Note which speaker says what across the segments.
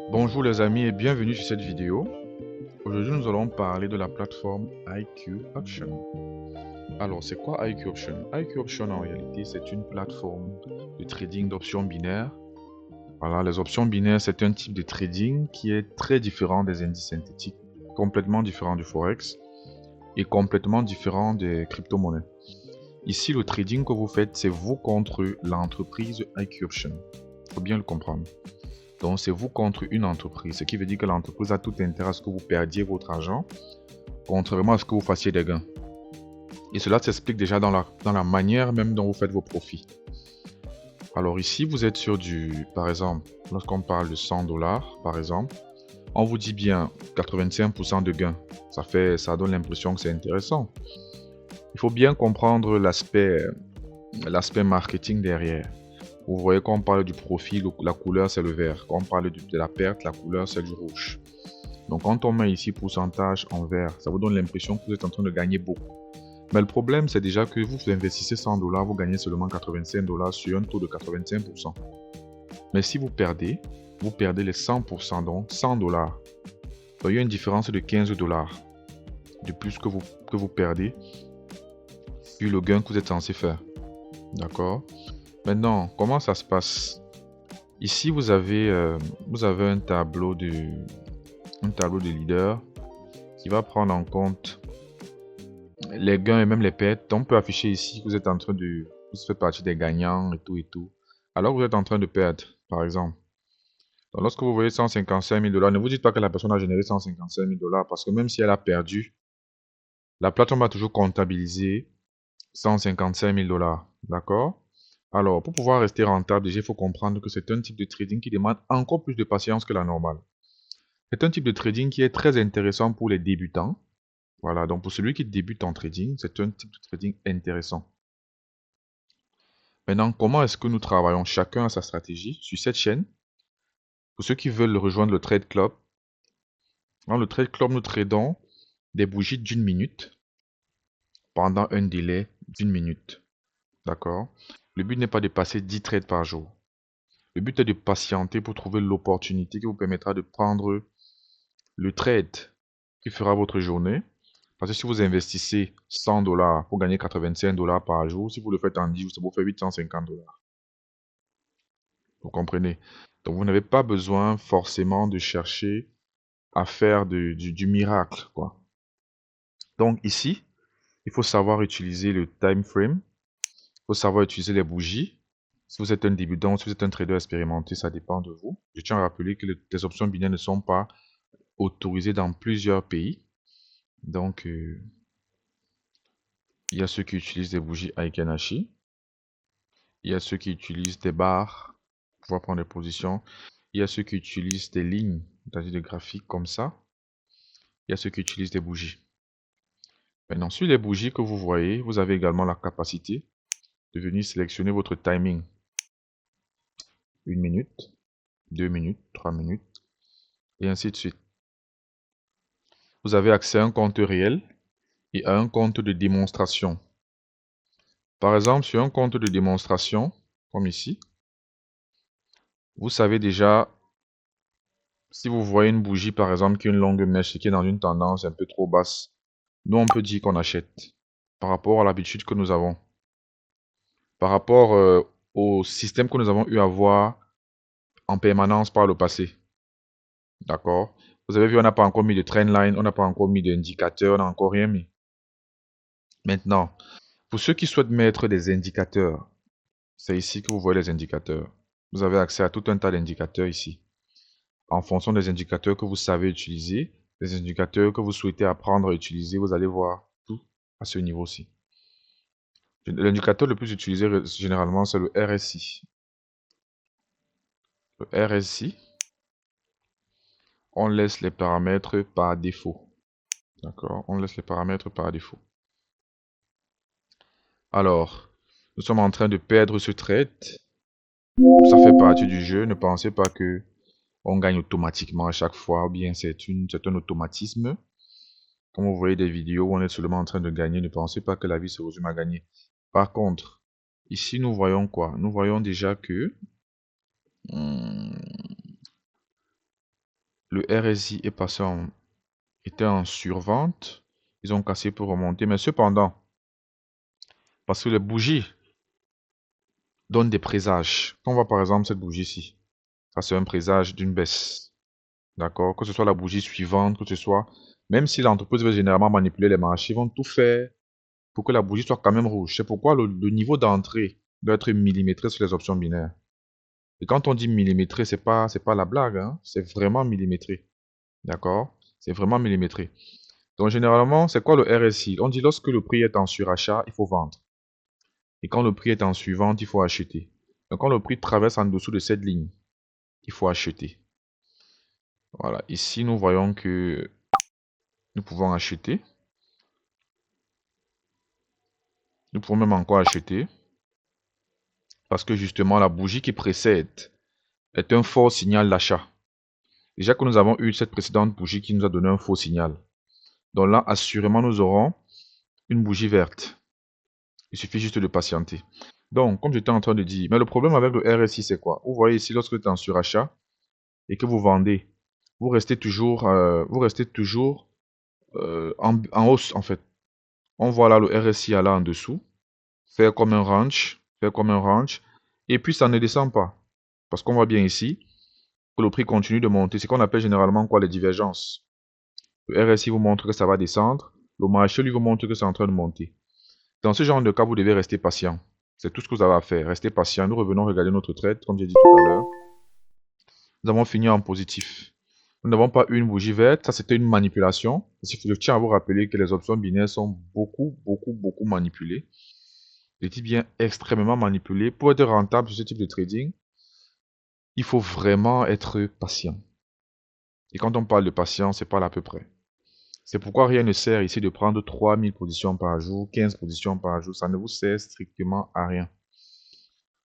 Speaker 1: Bonjour les amis et bienvenue sur cette vidéo. Aujourd'hui nous allons parler de la plateforme IQ Option. Alors c'est quoi IQ Option? IQ Option en réalité c'est une plateforme de trading d'options binaires. Voilà, les options binaires c'est un type de trading qui est très différent des indices synthétiques, complètement différent du Forex et complètement différent des crypto-monnaies. Ici le trading que vous faites c'est vous contre l'entreprise IQ Option. Il faut bien le comprendre. Donc c'est vous contre une entreprise, ce qui veut dire que l'entreprise a tout intérêt à ce que vous perdiez votre argent, contrairement à ce que vous fassiez des gains. Et cela s'explique déjà dans la manière même dont vous faites vos profits. Alors ici, vous êtes sur par exemple, lorsqu'on parle de 100 dollars, par exemple, on vous dit bien 85% de gains. Ça donne l'impression que c'est intéressant. Il faut bien comprendre l'aspect marketing derrière. Vous voyez qu'on parle du profit, la couleur c'est le vert. Quand on parle de la perte, la couleur c'est du rouge. Donc quand on met ici pourcentage en vert, ça vous donne l'impression que vous êtes en train de gagner beaucoup. Mais le problème c'est déjà que vous investissez 100 dollars, vous gagnez seulement 85 dollars sur un taux de 85%. Mais si vous perdez les 100%, donc 100 dollars. Donc il y a une différence de 15 dollars de plus que vous perdez sur le gain que vous êtes censé faire. D'accord? Maintenant, comment ça se passe? Ici, vous avez un tableau de leader qui va prendre en compte les gains et même les pertes. On peut afficher ici que vous faites partie des gagnants et tout et tout. Alors que vous êtes en train de perdre, par exemple. Donc lorsque vous voyez 155 000 dollars, ne vous dites pas que la personne a généré 155 000 dollars parce que même si elle a perdu, la plateforme va toujours comptabiliser 155 000 dollars. D'accord? Alors, pour pouvoir rester rentable, déjà, il faut comprendre que c'est un type de trading qui demande encore plus de patience que la normale. C'est un type de trading qui est très intéressant pour les débutants. Voilà, donc pour celui qui débute en trading, c'est un type de trading intéressant. Maintenant, comment est-ce que nous travaillons chacun à sa stratégie sur cette chaîne? Pour ceux qui veulent rejoindre le Trade Club, dans le Trade Club, nous tradons des bougies d'une minute pendant un délai d'une minute. D'accord? Le but n'est pas de passer 10 trades par jour. Le but est de patienter pour trouver l'opportunité qui vous permettra de prendre le trade qui fera votre journée. Parce que si vous investissez 100 dollars pour gagner 85 dollars par jour, si vous le faites en 10 jours, ça vous fait 850 dollars. Vous comprenez? Donc vous n'avez pas besoin forcément de chercher à faire du miracle, quoi. Donc ici, il faut savoir utiliser le time frame, il faut savoir utiliser les bougies. Si vous êtes un débutant, si vous êtes un trader expérimenté, ça dépend de vous. Je tiens à rappeler que les options binaires ne sont pas autorisées dans plusieurs pays. Donc, il y a ceux qui utilisent des bougies Heiken Ashi. Il y a ceux qui utilisent des barres pour pouvoir prendre des positions. Il y a ceux qui utilisent des lignes, c'est-à-dire des graphiques comme ça. Il y a ceux qui utilisent des bougies. Maintenant, sur les bougies que vous voyez, vous avez également la capacité de venir sélectionner votre timing. 1 minute, 2 minutes, 3 minutes, et ainsi de suite. Vous avez accès à un compte réel et à un compte de démonstration. Par exemple, sur un compte de démonstration, comme ici, vous savez déjà, si vous voyez une bougie, par exemple, qui a une longue mèche et qui est dans une tendance un peu trop basse, nous, on peut dire qu'on achète par rapport à l'habitude que nous avons, par rapport au système que nous avons eu à voir en permanence par le passé. D'accord? Vous avez vu, on n'a pas encore mis de trendline, on n'a pas encore mis d'indicateur, on n'a encore rien mis. Maintenant, pour ceux qui souhaitent mettre des indicateurs, c'est ici que vous voyez les indicateurs. Vous avez accès à tout un tas d'indicateurs ici. En fonction des indicateurs que vous savez utiliser, les indicateurs que vous souhaitez apprendre à utiliser, vous allez voir tout à ce niveau-ci. L'indicateur le plus utilisé généralement, c'est le RSI. Le RSI, on laisse les paramètres par défaut. D'accord? On laisse les paramètres par défaut. Alors, nous sommes en train de perdre ce trade. Ça fait partie du jeu. Ne pensez pas que on gagne automatiquement à chaque fois, ou bien c'est un automatisme. Quand vous voyez des vidéos où on est seulement en train de gagner, ne pensez pas que la vie se résume à gagner. Par contre, ici nous voyons quoi? Nous voyons déjà que Le RSI est passé était en survente. Ils ont cassé pour remonter. Mais cependant, parce que les bougies donnent des présages. Quand on voit par exemple cette bougie-ci, ça c'est un présage d'une baisse. D'accord? Que ce soit la bougie suivante, que ce soit... Même si l'entreprise veut généralement manipuler les marchés, ils vont tout faire pour que la bougie soit quand même rouge. C'est pourquoi le niveau d'entrée doit être millimétré sur les options binaires. Et quand on dit millimétré, c'est pas la blague, hein? C'est vraiment millimétré. D'accord? C'est vraiment millimétré. Donc généralement, c'est quoi le RSI? On dit lorsque le prix est en surachat, il faut vendre. Et quand le prix est en suivante, il faut acheter. Donc quand le prix traverse en dessous de cette ligne, il faut acheter. Voilà, ici nous voyons que nous pouvons acheter. Nous pouvons même encore acheter. Parce que justement, la bougie qui précède est un fort signal d'achat. Déjà que nous avons eu cette précédente bougie qui nous a donné un faux signal. Donc là, assurément, nous aurons une bougie verte. Il suffit juste de patienter. Donc, comme j'étais en train de dire, mais le problème avec le RSI, c'est quoi? Vous voyez ici, lorsque vous êtes en surachat et que vous vendez, vous restez toujours en hausse, en fait. On voit là le RSI là en dessous, faire comme un range, et puis ça ne descend pas. Parce qu'on voit bien ici que le prix continue de monter. C'est ce qu'on appelle généralement quoi, les divergences. Le RSI vous montre que ça va descendre, le marché lui vous montre que c'est en train de monter. Dans ce genre de cas, vous devez rester patient. C'est tout ce que vous avez à faire. Restez patient. Nous revenons regarder notre trade, comme j'ai dit tout à l'heure. Nous avons fini en positif. Nous n'avons pas eu une bougie verte. Ça, c'était une manipulation. Je tiens à vous rappeler que les options binaires sont beaucoup manipulées. Je dis bien extrêmement manipulées. Pour être rentable sur ce type de trading, il faut vraiment être patient. Et quand on parle de patience, c'est pas à peu près. C'est pourquoi rien ne sert ici de prendre 3000 positions par jour, 15 positions par jour. Ça ne vous sert strictement à rien.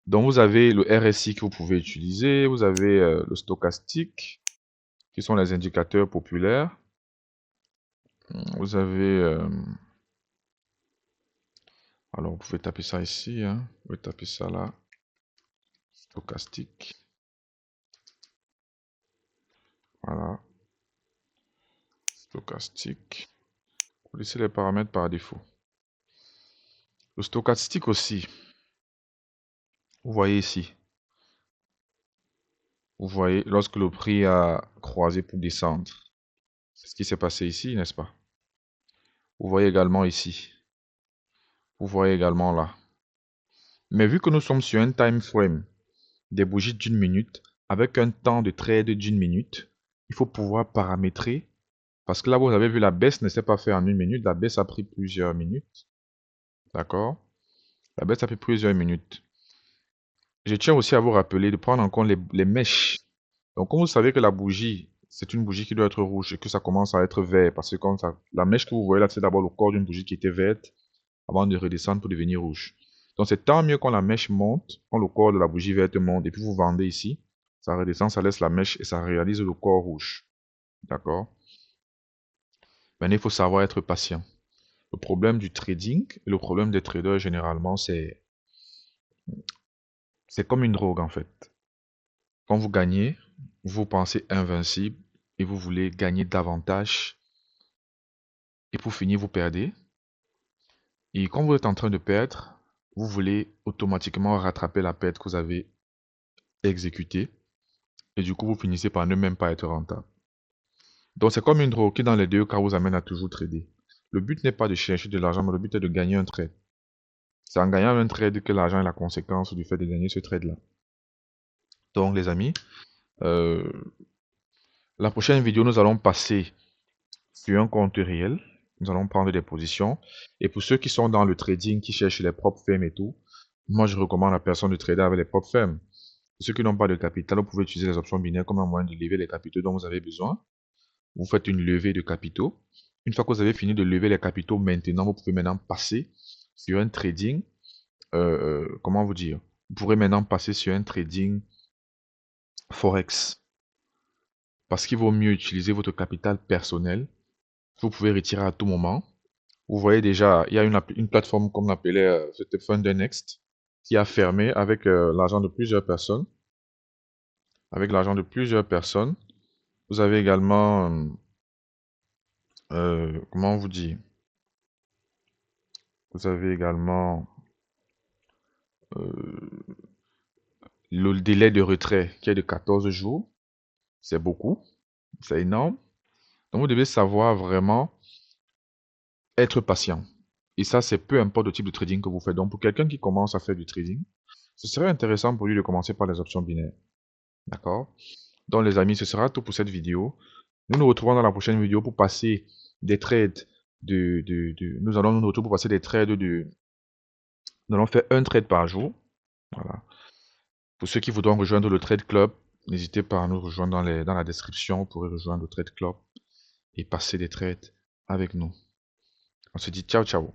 Speaker 1: Donc vous avez le RSI que vous pouvez utiliser, vous avez le stochastique, qui sont les indicateurs populaires. Vous avez... alors vous pouvez taper ça ici, hein. Vous pouvez taper ça là. Stochastique. Voilà. Stochastique. Vous laissez les paramètres par défaut. Le stochastique aussi. Vous voyez ici. Vous voyez, lorsque le prix a croisé pour descendre. C'est ce qui s'est passé ici, n'est-ce pas? Vous voyez également ici. Vous voyez également là. Mais vu que nous sommes sur un time frame des bougies d'une minute, avec un temps de trade d'une minute, il faut pouvoir paramétrer. Parce que là, vous avez vu, la baisse ne s'est pas faite en une minute. La baisse a pris plusieurs minutes. D'accord? La baisse a pris plusieurs minutes. Je tiens aussi à vous rappeler de prendre en compte les mèches. Donc, quand vous savez que la bougie, c'est une bougie qui doit être rouge et que ça commence à être vert, parce que quand ça, la mèche que vous voyez là, c'est d'abord le corps d'une bougie qui était verte avant de redescendre pour devenir rouge. Donc, c'est tant mieux quand la mèche monte, quand le corps de la bougie verte monte, et puis vous vendez ici, ça redescend, ça laisse la mèche et ça réalise le corps rouge. D'accord? Maintenant, il faut savoir être patient. Le problème du trading et le problème des traders, généralement, c'est comme une drogue en fait. Quand vous gagnez, vous pensez invincible et vous voulez gagner davantage. Et pour finir, vous perdez. Et quand vous êtes en train de perdre, vous voulez automatiquement rattraper la perte que vous avez exécutée. Et du coup, vous finissez par ne même pas être rentable. Donc, c'est comme une drogue qui, dans les deux cas, vous amène à toujours trader. Le but n'est pas de chercher de l'argent, mais le but est de gagner un trade. C'est en gagnant un trade que l'argent est la conséquence du fait de gagner ce trade-là. Donc, les amis, la prochaine vidéo, nous allons passer sur un compte réel. Nous allons prendre des positions. Et pour ceux qui sont dans le trading, qui cherchent les propres firmes et tout, moi, je recommande à la personne de trader avec les propres firmes. Pour ceux qui n'ont pas de capital, vous pouvez utiliser les options binaires comme un moyen de lever les capitaux dont vous avez besoin. Vous faites une levée de capitaux. Une fois que vous avez fini de lever les capitaux, maintenant, vous pouvez maintenant passer sur un trading. Comment vous dire? Vous pourrez maintenant passer sur un trading Forex. Parce qu'il vaut mieux utiliser votre capital personnel. Vous pouvez retirer à tout moment. Vous voyez déjà, il y a une plateforme comme on l'appelait, c'était FunderNext, qui a fermé avec l'argent de plusieurs personnes. Avec l'argent de plusieurs personnes. Vous avez également, comment on vous dit? Vous avez également euh, le délai de retrait qui est de 14 jours. C'est beaucoup, c'est énorme. Donc vous devez savoir vraiment être patient. Et ça, c'est peu importe le type de trading que vous faites. Donc pour quelqu'un qui commence à faire du trading, ce serait intéressant pour lui de commencer par les options binaires. D'accord? Donc les amis, ce sera tout pour cette vidéo. Nous nous retrouvons dans la prochaine vidéo pour passer des trades nous allons nous retrouver pour passer des trades nous allons faire un trade par jour. Voilà. Pour ceux qui voudront rejoindre le Trade Club, n'hésitez pas à nous rejoindre dans la description. Vous pourrez rejoindre le Trade Club et passer des trades avec nous. On se dit ciao ciao.